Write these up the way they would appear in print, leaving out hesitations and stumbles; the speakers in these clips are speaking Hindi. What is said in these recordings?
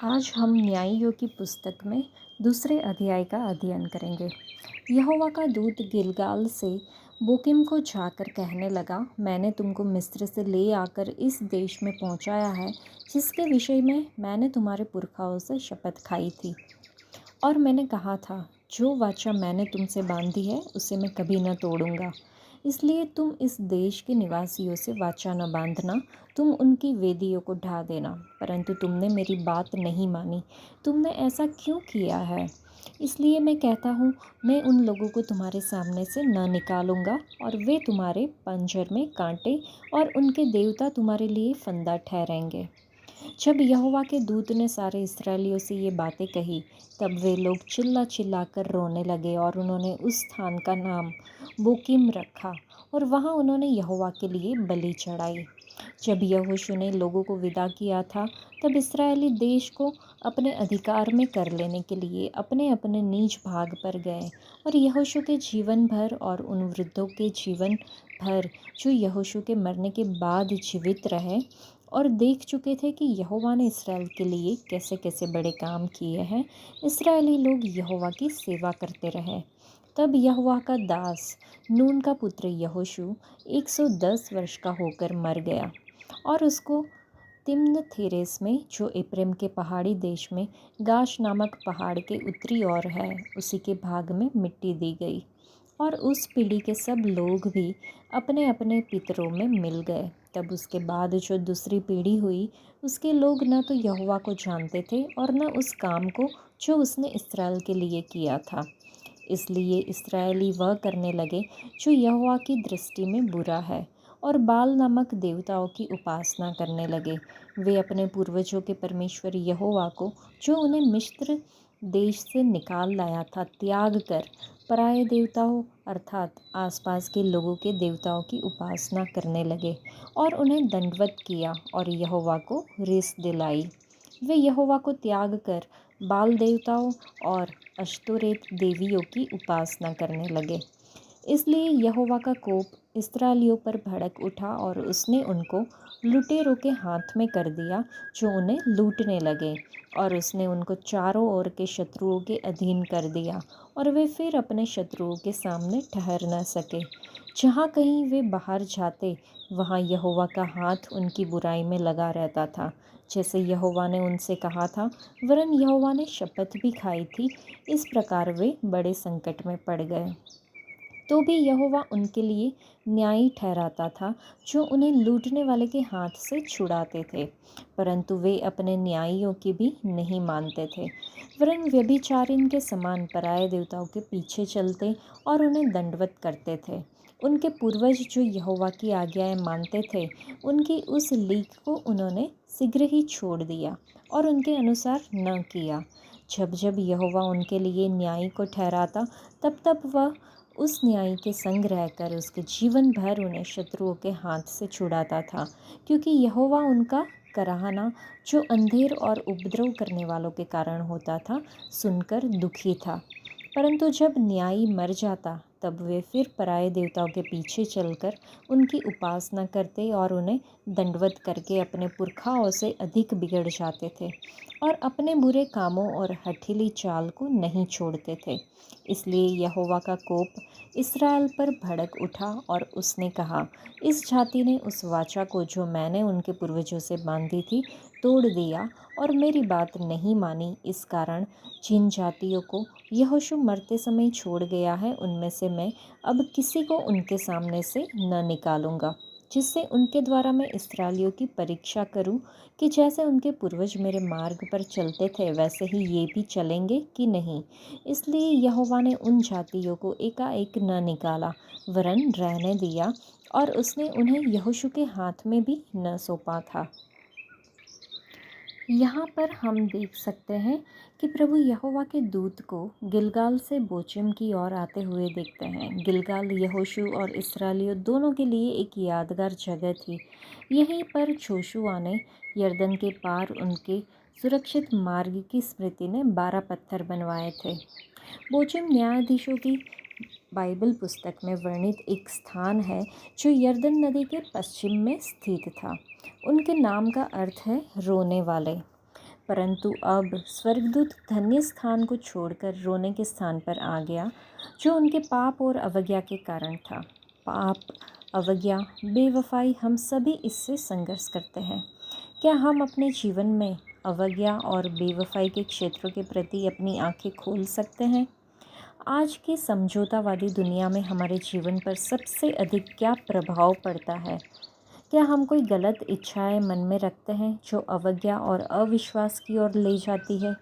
आज हम न्यायियों की पुस्तक में दूसरे अध्याय का अध्ययन करेंगे। यहोवा का दूत गिलगाल से बोकिम को जाकर कहने लगा, मैंने तुमको मिस्र से ले आकर इस देश में पहुंचाया है, जिसके विषय में मैंने तुम्हारे पुरखाओं से शपथ खाई थी। और मैंने कहा था, जो वाचा मैंने तुमसे बांधी है उसे मैं कभी न तोड़ूंगा। इसलिए तुम इस देश के निवासियों से वाचा न बांधना, तुम उनकी वेदियों को ढा देना। परंतु तुमने मेरी बात नहीं मानी। तुमने ऐसा क्यों किया है? इसलिए मैं कहता हूँ, मैं उन लोगों को तुम्हारे सामने से न निकालूंगा, और वे तुम्हारे पंजर में कांटे और उनके देवता तुम्हारे लिए फंदा ठहरेंगे। जब यहोवा के दूत ने सारे इस्राएलियों से ये बातें कही, तब वे लोग चिल्ला चिल्ला कर रोने लगे, और उन्होंने उस स्थान का नाम बोकीम रखा, और वहाँ उन्होंने यहोवा के लिए बलि चढ़ाई। जब यहोशू ने लोगों को विदा किया था, तब इस्राएली देश को अपने अधिकार में कर लेने के लिए अपने अपने नीच भाग पर गए। और यहोशू के जीवन भर और उन वृद्धों के जीवन भर जो यहोशू के मरने के बाद जीवित रहे और देख चुके थे कि यहोवा ने इसराइल के लिए कैसे कैसे बड़े काम किए हैं, इसराइली लोग यहोवा की सेवा करते रहे। तब यहोवा का दास नून का पुत्र यहोशू 110 वर्ष का होकर मर गया, और उसको तिम्न थेरेस में, जो एप्रैम के पहाड़ी देश में गाश नामक पहाड़ के उत्तरी ओर है, उसी के भाग में मिट्टी दी गई। और उस पीढ़ी के सब लोग भी अपने अपने पितरों में मिल गए। तब उसके बाद जो दूसरी पीढ़ी हुई, उसके लोग न तो यहोवा को जानते थे और न उस काम को जो उसने इस्राएल के लिए किया था। इसलिए इस्राएली वह करने लगे जो यहोवा की दृष्टि में बुरा है, और बाल नामक देवताओं की उपासना करने लगे। वे अपने पूर्वजों के परमेश्वर यहोवा को, जो उन्हें मिस्र देश से निकाल लाया था, त्याग कर पराये देवताओं अर्थात आसपास के लोगों के देवताओं की उपासना करने लगे, और उन्हें दंडवत किया और यहोवा को रिस दिलाई। वे यहोवा को त्याग कर बाल देवताओं और अश्तोरेत देवियों की उपासना करने लगे। इसलिए यहोवा का कोप इस्राएलियों पर भड़क उठा, और उसने उनको लुटेरों के हाथ में कर दिया, जो उन्हें लूटने लगे। और उसने उनको चारों ओर के शत्रुओं के अधीन कर दिया, और वे फिर अपने शत्रुओं के सामने ठहर न सके। जहाँ कहीं वे बाहर जाते, वहाँ यहोवा का हाथ उनकी बुराई में लगा रहता था, जैसे यहोवा ने उनसे कहा था, वरन यहोवा ने शपथ भी खाई थी। इस प्रकार वे बड़े संकट में पड़ गए। तो भी यहोवा उनके लिए न्यायी ठहराता था, जो उन्हें लूटने वाले के हाथ से छुड़ाते थे। परंतु वे अपने न्यायियों की भी नहीं मानते थे, वरन व्यभिचारिन के समान पराये देवताओं के पीछे चलते और उन्हें दंडवत करते थे। उनके पूर्वज जो यहोवा की आज्ञाएं मानते थे, उनकी उस लीक को उन्होंने शीघ्र ही छोड़ दिया और उनके अनुसार न किया। जब जब यहोवा उनके लिए न्यायी को ठहराता, तब तब वह उस न्यायी के संग रहकर उसके जीवन भर उन्हें शत्रुओं के हाथ से छुड़ाता था, क्योंकि यहोवा उनका कराहना, जो अंधेर और उपद्रव करने वालों के कारण होता था, सुनकर दुखी था। परंतु जब न्यायी मर जाता, तब वे फिर पराये देवताओं के पीछे चलकर उनकी उपासना करते और उन्हें दंडवत करके अपने पुरखाओं से अधिक बिगड़ जाते थे, और अपने बुरे कामों और हठीली चाल को नहीं छोड़ते थे। इसलिए यहोवा का कोप इस्राएल पर भड़क उठा, और उसने कहा, इस जाति ने उस वाचा को जो मैंने उनके पूर्वजों से बांधी थी तोड़ दिया, और मेरी बात नहीं मानी। इस कारण जिन जातियों को यहोशू मरते समय छोड़ गया है, उनमें से मैं अब किसी को उनके सामने से न निकालूंगा, जिससे उनके द्वारा मैं इस्राएलियों की परीक्षा करूं कि जैसे उनके पूर्वज मेरे मार्ग पर चलते थे, वैसे ही ये भी चलेंगे कि नहीं। इसलिए यहोवा ने उन जातियों को एकाएक न निकाला, वरन रहने दिया, और उसने उन्हें यहोशू के हाथ में भी न सौंपा था। यहाँ पर हम देख सकते हैं कि प्रभु यहोवा के दूत को गिलगाल से बोचिम की ओर आते हुए देखते हैं। गिलगाल यहोशू और इस्राएलियों दोनों के लिए एक यादगार जगह थी। यहीं पर जोशुआ ने यरदन के पार उनके सुरक्षित मार्ग की स्मृति ने 12 पत्थर बनवाए थे। बोचिम न्यायाधीशों की बाइबल पुस्तक में वर्णित एक स्थान है, जो यरदन नदी के पश्चिम में स्थित था। उनके नाम का अर्थ है रोने वाले। परंतु अब स्वर्गदूत धन्य स्थान को छोड़कर रोने के स्थान पर आ गया, जो उनके पाप और अवज्ञा के कारण था। पाप, अवज्ञा, बेवफाई, हम सभी इससे संघर्ष करते हैं। क्या हम अपने जीवन में अवज्ञा और बेवफाई के क्षेत्रों के प्रति अपनी आंखें खोल सकते हैं? आज की समझौतावादी दुनिया में हमारे जीवन पर सबसे अधिक क्या प्रभाव पड़ता है? क्या हम कोई गलत इच्छाएं मन में रखते हैं जो अवज्ञा और अविश्वास की ओर ले जाती है?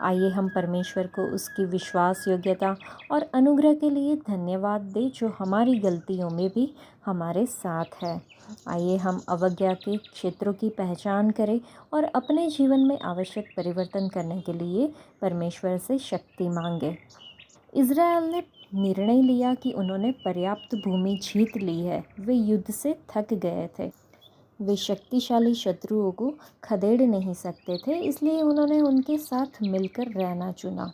आइए हम परमेश्वर को उसकी विश्वास योग्यता और अनुग्रह के लिए धन्यवाद दें, जो हमारी गलतियों में भी हमारे साथ है। आइए हम अवज्ञा के क्षेत्रों की पहचान करें और अपने जीवन में आवश्यक परिवर्तन करने के लिए परमेश्वर से शक्ति मांगें। इज़राइल ने निर्णय लिया कि उन्होंने पर्याप्त भूमि जीत ली है। वे युद्ध से थक गए थे। वे शक्तिशाली शत्रुओं को खदेड़ नहीं सकते थे, इसलिए उन्होंने उनके साथ मिलकर रहना चुना।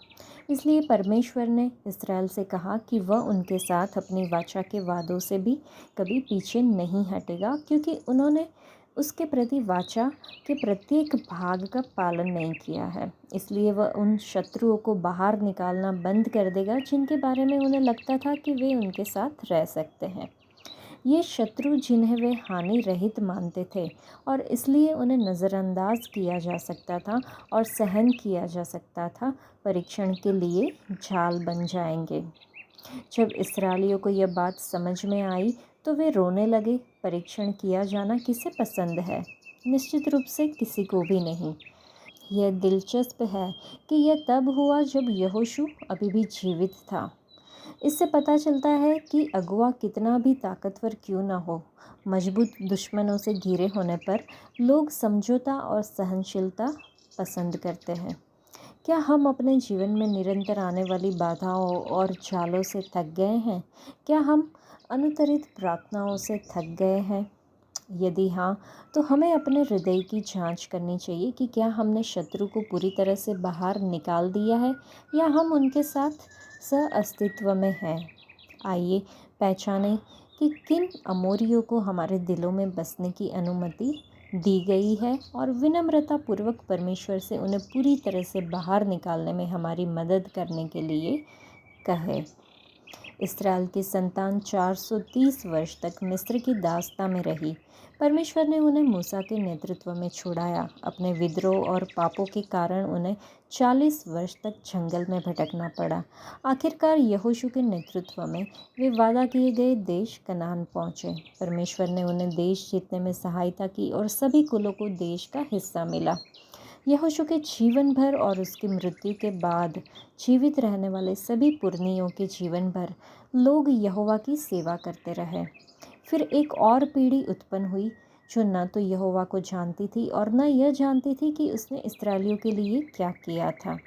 इसलिए परमेश्वर ने इज़राइल से कहा कि वह उनके साथ अपनी वाचा के वादों से भी कभी पीछे नहीं हटेगा, क्योंकि उन्होंने उसके प्रति वाचा के प्रत्येक भाग का पालन नहीं किया है। इसलिए वह उन शत्रुओं को बाहर निकालना बंद कर देगा जिनके बारे में उन्हें लगता था कि वे उनके साथ रह सकते हैं। ये शत्रु जिन्हें वे हानि रहित मानते थे और इसलिए उन्हें नज़रअंदाज किया जा सकता था और सहन किया जा सकता था, परीक्षण के लिए झाल बन जाएंगे। जब इस्राएलियों को यह बात समझ में आई तो वे रोने लगे। परीक्षण किया जाना किसे पसंद है? निश्चित रूप से किसी को भी नहीं। यह दिलचस्प है कि यह तब हुआ जब यहोशू अभी भी जीवित था। इससे पता चलता है कि अगुआ कितना भी ताकतवर क्यों न हो, मजबूत दुश्मनों से घिरे होने पर लोग समझौता और सहनशीलता पसंद करते हैं। क्या हम अपने जीवन में निरंतर आने वाली बाधाओं और जालों से थक गए हैं? क्या हम अनुत्तरित प्रार्थनाओं से थक गए हैं? यदि हाँ, तो हमें अपने हृदय की जांच करनी चाहिए कि क्या हमने शत्रु को पूरी तरह से बाहर निकाल दिया है या हम उनके साथ सह-अस्तित्व में हैं। आइए पहचानें कि किन अमोरियों को हमारे दिलों में बसने की अनुमति दी गई है और विनम्रता पूर्वक परमेश्वर से उन्हें पूरी तरह से बाहर निकालने में हमारी मदद करने के लिए कहें। इस्राएल की संतान 430 वर्ष तक मिस्र की दास्ता में रही। परमेश्वर ने उन्हें मूसा के नेतृत्व में छुड़ाया। अपने विद्रोह और पापों के कारण उन्हें 40 वर्ष तक जंगल में भटकना पड़ा। आखिरकार यहोशू के नेतृत्व में वे वादा किए गए देश कनान पहुँचे। परमेश्वर ने उन्हें देश जीतने में सहायता की और सभी कुलों को देश का हिस्सा मिला। यहोशू के जीवन भर और उसकी मृत्यु के बाद जीवित रहने वाले सभी पुरनियों के जीवन भर लोग यहोवा की सेवा करते रहे। फिर एक और पीढ़ी उत्पन्न हुई जो न तो यहोवा को जानती थी और न यह जानती थी कि उसने इस्राएलियों के लिए क्या किया था।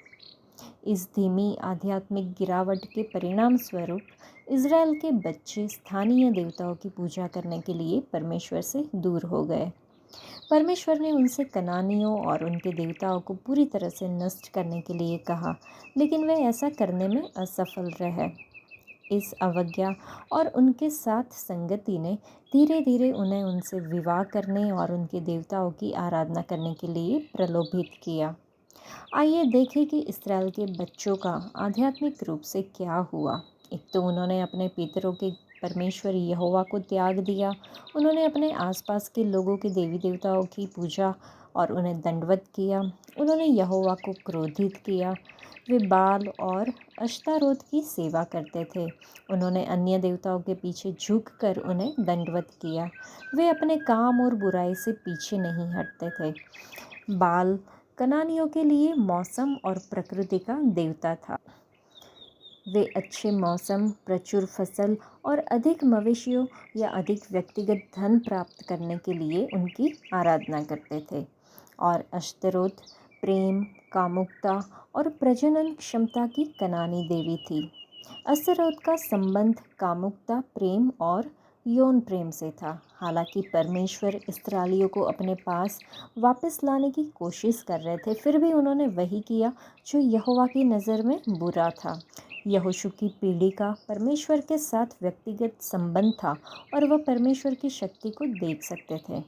इस धीमी आध्यात्मिक गिरावट के परिणाम स्वरूप इज़राइल के बच्चे स्थानीय देवताओं की पूजा करने के लिए परमेश्वर से दूर हो गए। परमेश्वर ने उनसे कनानियों और उनके देवताओं को पूरी तरह से नष्ट करने के लिए कहा, लेकिन वे ऐसा करने में असफल रहे। इस अवज्ञा और उनके साथ संगति ने धीरे धीरे उन्हें उनसे विवाह करने और उनके देवताओं की आराधना करने के लिए प्रलोभित किया। आइए देखें कि इस्राएल के बच्चों का आध्यात्मिक रूप से क्या हुआ। एक तो उन्होंने अपने पितरों के परमेश्वर यहोवा को त्याग दिया। उन्होंने अपने आसपास के लोगों के देवी देवताओं की पूजा और उन्हें दंडवत किया। उन्होंने यहोवा को क्रोधित किया। वे बाल और अश्तारोत की सेवा करते थे। उन्होंने अन्य देवताओं के पीछे झुककर उन्हें दंडवत किया। वे अपने काम और बुराई से पीछे नहीं हटते थे। बाल कनानियों के लिए मौसम और प्रकृति का देवता था। वे अच्छे मौसम, प्रचुर फसल और अधिक मवेशियों या अधिक व्यक्तिगत धन प्राप्त करने के लिए उनकी आराधना करते थे। और अश्तरोत प्रेम, कामुकता और प्रजनन क्षमता की कनानी देवी थी। अश्तरोत का संबंध कामुकता, प्रेम और यौन प्रेम से था। हालांकि परमेश्वर इस्राएलियों को अपने पास वापस लाने की कोशिश कर रहे थे, फिर भी उन्होंने वही किया जो यहोवा की नज़र में बुरा था। यहोशू की पीढ़ी का परमेश्वर के साथ व्यक्तिगत संबंध था और वह परमेश्वर की शक्ति को देख सकते थे।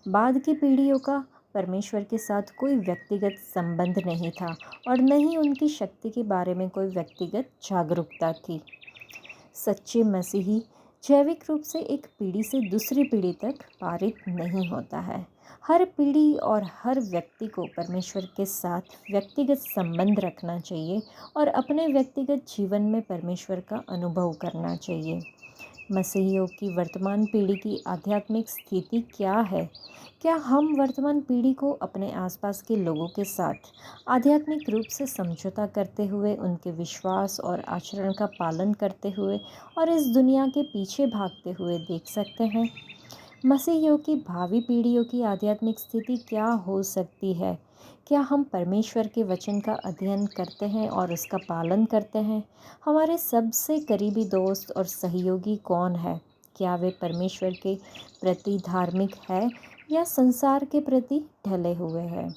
बाद की पीढ़ियों का परमेश्वर के साथ कोई व्यक्तिगत संबंध नहीं था और न ही उनकी शक्ति के बारे में कोई व्यक्तिगत जागरूकता थी। सच्चे मसीही जैविक रूप से एक पीढ़ी से दूसरी पीढ़ी तक पारित नहीं होता है। हर पीढ़ी और हर व्यक्ति को परमेश्वर के साथ व्यक्तिगत संबंध रखना चाहिए और अपने व्यक्तिगत जीवन में परमेश्वर का अनुभव करना चाहिए। मसीहियों की वर्तमान पीढ़ी की आध्यात्मिक स्थिति क्या है? क्या हम वर्तमान पीढ़ी को अपने आसपास के लोगों के साथ आध्यात्मिक रूप से समझौता करते हुए, उनके विश्वास और आचरण का पालन करते हुए और इस दुनिया के पीछे भागते हुए देख सकते हैं? मसीहियों की भावी पीढ़ियों की आध्यात्मिक स्थिति क्या हो सकती है? क्या हम परमेश्वर के वचन का अध्ययन करते हैं और उसका पालन करते हैं? हमारे सबसे करीबी दोस्त और सहयोगी कौन है? क्या वे परमेश्वर के प्रति धार्मिक है या संसार के प्रति ढले हुए हैं?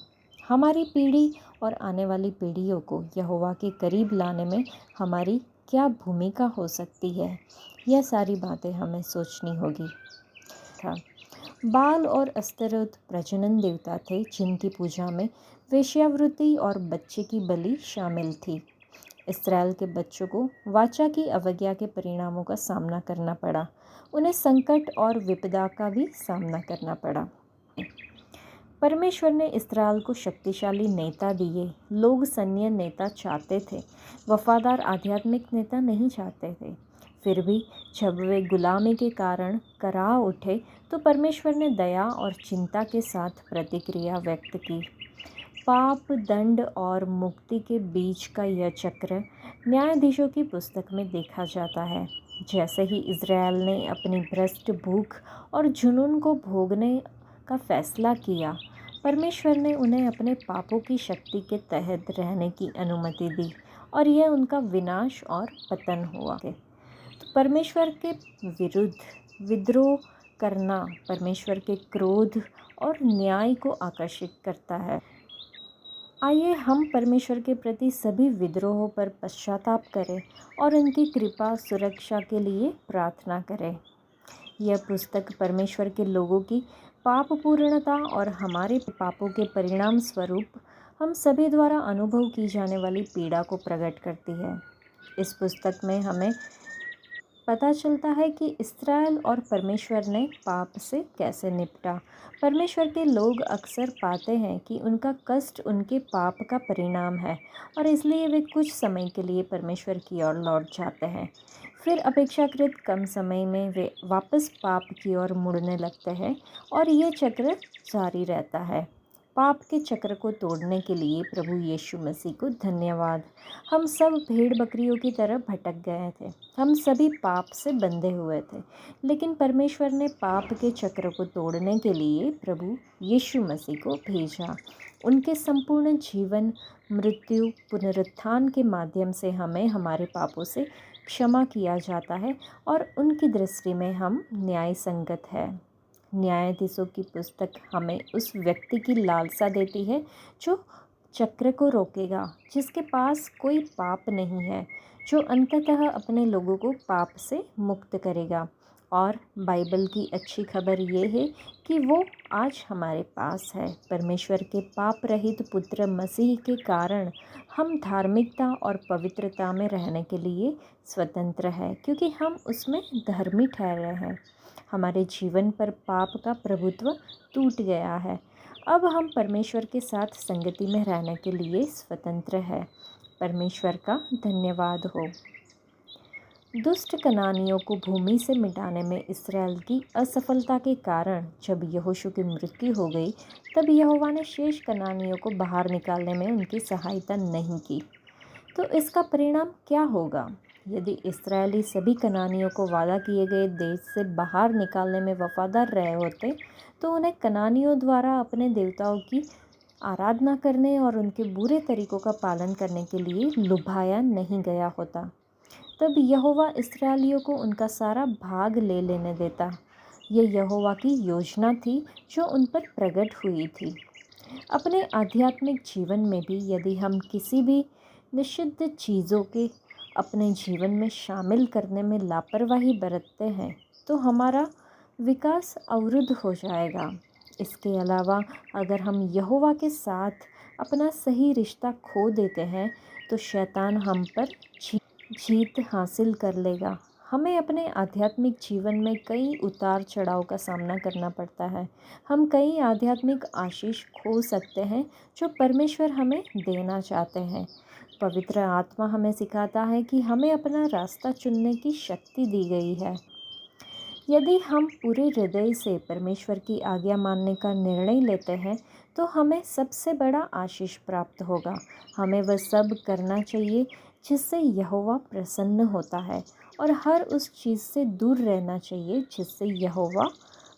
हमारी पीढ़ी और आने वाली पीढ़ियों को यहोवा के करीब लाने में हमारी क्या भूमिका हो सकती है? यह सारी बातें हमें सोचनी होगी। था बाल और अस्तरोत प्रजनन देवता थे जिनकी पूजा में वेश्यावृत्ति और बच्चे की बलि शामिल थी। इस्राएल के बच्चों को वाचा की अवज्ञा के परिणामों का सामना करना पड़ा। उन्हें संकट और विपदा का भी सामना करना पड़ा। परमेश्वर ने इस्राएल को शक्तिशाली नेता दिए। लोग सैन्य नेता चाहते थे, वफादार आध्यात्मिक नेता नहीं चाहते थे। फिर भी जब वे गुलामी के कारण करा उठे तो परमेश्वर ने दया और चिंता के साथ प्रतिक्रिया व्यक्त की। पाप, दंड और मुक्ति के बीच का यह चक्र न्यायाधीशों की पुस्तक में देखा जाता है। जैसे ही इज़राइल ने अपनी भ्रष्ट भूख और जुनून को भोगने का फैसला किया, परमेश्वर ने उन्हें अपने पापों की शक्ति के तहत रहने की अनुमति दी और यह उनका विनाश और पतन हुआ। तो परमेश्वर के विरुद्ध विद्रोह करना परमेश्वर के क्रोध और न्याय को आकर्षित करता है। आइए हम परमेश्वर के प्रति सभी विद्रोहों पर पश्चाताप करें और उनकी कृपा सुरक्षा के लिए प्रार्थना करें। यह पुस्तक परमेश्वर के लोगों की पापपूर्णता और हमारे पापों के परिणाम स्वरूप हम सभी द्वारा अनुभव की जाने वाली पीड़ा को प्रकट करती है। इस पुस्तक में हमें पता चलता है कि इस्राएल और परमेश्वर ने पाप से कैसे निपटा। परमेश्वर के लोग अक्सर पाते हैं कि उनका कष्ट उनके पाप का परिणाम है और इसलिए वे कुछ समय के लिए परमेश्वर की ओर लौट जाते हैं। फिर अपेक्षाकृत कम समय में वे वापस पाप की ओर मुड़ने लगते हैं और ये चक्र जारी रहता है। पाप के चक्र को तोड़ने के लिए प्रभु यीशु मसीह को धन्यवाद। हम सब भेड़ बकरियों की तरह भटक गए थे। हम सभी पाप से बंधे हुए थे, लेकिन परमेश्वर ने पाप के चक्र को तोड़ने के लिए प्रभु यीशु मसीह को भेजा। उनके संपूर्ण जीवन, मृत्यु, पुनरुत्थान के माध्यम से हमें हमारे पापों से क्षमा किया जाता है और उनकी दृष्टि में हम न्याय संगत है। न्यायाधीशों की पुस्तक हमें उस व्यक्ति की लालसा देती है जो चक्र को रोकेगा, जिसके पास कोई पाप नहीं है, जो अंततः अपने लोगों को पाप से मुक्त करेगा। और बाइबल की अच्छी खबर ये है कि वो आज हमारे पास है। परमेश्वर के पाप रहित पुत्र मसीह के कारण हम धार्मिकता और पवित्रता में रहने के लिए स्वतंत्र है, क्योंकि हम उसमें धर्मी ठहरे हैं। हमारे जीवन पर पाप का प्रभुत्व टूट गया है। अब हम परमेश्वर के साथ संगति में रहने के लिए स्वतंत्र है। परमेश्वर का धन्यवाद हो। दुष्ट कनानियों को भूमि से मिटाने में इस्राएल की असफलता के कारण जब यहोशू की मृत्यु हो गई, तब यहोवा ने शेष कनानियों को बाहर निकालने में उनकी सहायता नहीं की। तो इसका परिणाम क्या होगा? यदि इस्राएली सभी कनानियों को वादा किए गए देश से बाहर निकालने में वफादार रहे होते, तो उन्हें कनानियों द्वारा अपने देवताओं की आराधना करने और उनके बुरे तरीकों का पालन करने के लिए लुभाया नहीं गया होता। तब यहोवा इस्राएलियों को उनका सारा भाग ले लेने देता। यह यहोवा की योजना थी जो उन पर प्रकट हुई थी। अपने आध्यात्मिक जीवन में भी यदि हम किसी भी निषिद्ध चीज़ों के अपने जीवन में शामिल करने में लापरवाही बरतते हैं, तो हमारा विकास अवरुद्ध हो जाएगा। इसके अलावा अगर हम यहोवा के साथ अपना सही रिश्ता खो देते हैं तो शैतान हम पर जीत हासिल कर लेगा। हमें अपने आध्यात्मिक जीवन में कई उतार चढ़ाव का सामना करना पड़ता है। हम कई आध्यात्मिक आशीष खो सकते हैं जो परमेश्वर हमें देना चाहते हैं। पवित्र आत्मा हमें सिखाता है कि हमें अपना रास्ता चुनने की शक्ति दी गई है। यदि हम पूरे हृदय से परमेश्वर की आज्ञा मानने का निर्णय लेते हैं तो हमें सबसे बड़ा आशीष प्राप्त होगा। हमें वह सब करना चाहिए जिससे यहोवा प्रसन्न होता है और हर उस चीज़ से दूर रहना चाहिए जिससे यहोवा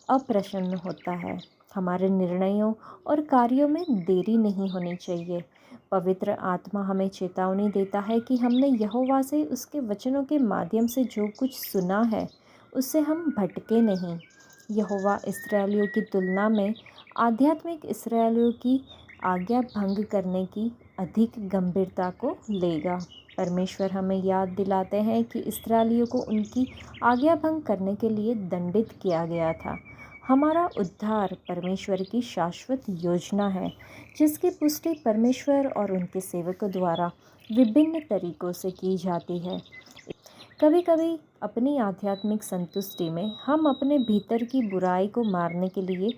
अप्रसन्न होता है। हमारे निर्णयों और कार्यों में देरी नहीं होनी चाहिए। पवित्र आत्मा हमें चेतावनी देता है कि हमने यहोवा से उसके वचनों के माध्यम से जो कुछ सुना है उससे हम भटके नहीं। यहोवा इस्राएलियों की तुलना में आध्यात्मिक इस्राएलियों की आज्ञा भंग करने की अधिक गंभीरता को लेगा। परमेश्वर हमें याद दिलाते हैं कि इस्राएलियों को उनकी आज्ञा भंग करने के लिए दंडित किया गया था। हमारा उद्धार परमेश्वर की शाश्वत योजना है जिसकी पुष्टि परमेश्वर और उनके सेवकों द्वारा विभिन्न तरीकों से की जाती है। कभी कभी अपनी आध्यात्मिक संतुष्टि में हम अपने भीतर की बुराई को मारने के लिए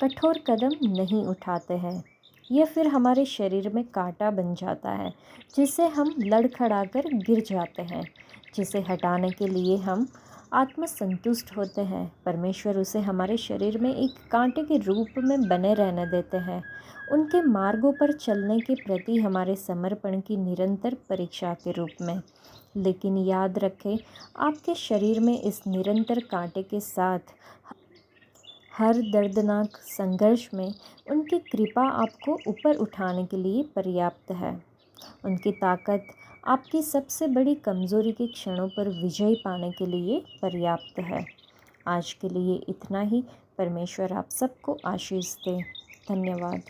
कठोर कदम नहीं उठाते हैं। यह फिर हमारे शरीर में कांटा बन जाता है जिससे हम लड़खड़ाकर गिर जाते हैं। जिसे हटाने के लिए हम आत्मसंतुष्ट होते हैं, परमेश्वर उसे हमारे शरीर में एक कांटे के रूप में बने रहने देते हैं। उनके मार्गों पर चलने के प्रति हमारे समर्पण की निरंतर परीक्षा के रूप में। लेकिन याद रखें, आपके शरीर में इस निरंतर कांटे के साथ हर दर्दनाक संघर्ष में उनकी कृपा आपको ऊपर उठाने के लिए पर्याप्त है। उनकी ताकत आपकी सबसे बड़ी कमज़ोरी के क्षणों पर विजय पाने के लिए पर्याप्त है। आज के लिए इतना ही। परमेश्वर आप सबको आशीष दे। धन्यवाद।